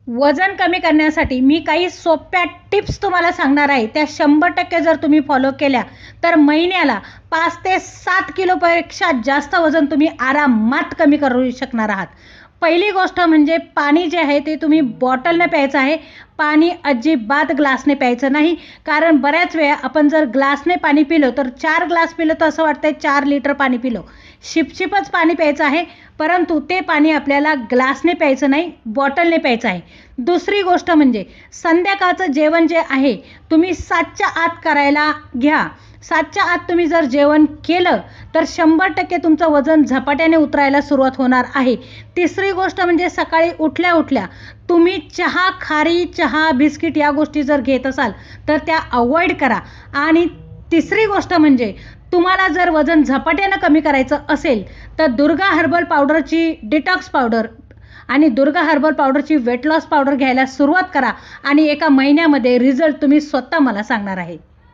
वजन कमी करण्यासाठी मी काही सोप्या टिप्स तुम्हाला सांगणार आहे. त्या 100% जर तुम्ही फॉलो केल्या तर महिन्याला 5 ते 7 किलोपेक्षा जास्त वजन तुम्ही आरामात कमी करू शकणार आहात. पहिली गोष्ट म्हणजे पाणी जे आहे ते तुम्ही बॉटलने प्यायचं आहे. पाणी अजिबात ग्लासने प्यायचं नाही. कारण बऱ्याच वेळा आपण जर ग्लासने पाणी पिलं तर 4 ग्लास पिलं तर असं वाटतंय 4 लिटर पाणी पिलं. शिपशिपच पाणी प्यायचं आहे, परंतु ते पाणी आपल्याला ग्लासने प्यायचं नाही, बॉटलने प्यायचं आहे. दुसरी गोष्ट म्हणजे संध्याकाळचं जेवण जे आहे तुम्ही 7च्या आत करायला घ्या. 7च्या आत तुम्ही जर जेवण केलं तर 100% तुमचं वजन झपाट्याने उतरायला सुरुवात होणार आहे. तिसरी गोष्ट म्हणजे सकाळी उठल्या उठल्या तुम्ही चहा, खारी चहा, बिस्किट या गोष्टी जर घेत असाल तर त्या अवॉइड करा. आणि तिसरी गोष्ट म्हणजे तुम्हाला जर वजन झपाट्यानं कमी करायचं असेल तर दुर्गा हर्बल पावडरची डिटॉक्स पावडर आणि दुर्गा हर्बल पावडरची वेट लॉस पावडर घ्यायला सुरुवात करा आणि एका महिन्यामध्ये रिझल्ट तुम्ही स्वतः मला सांगणार आहे.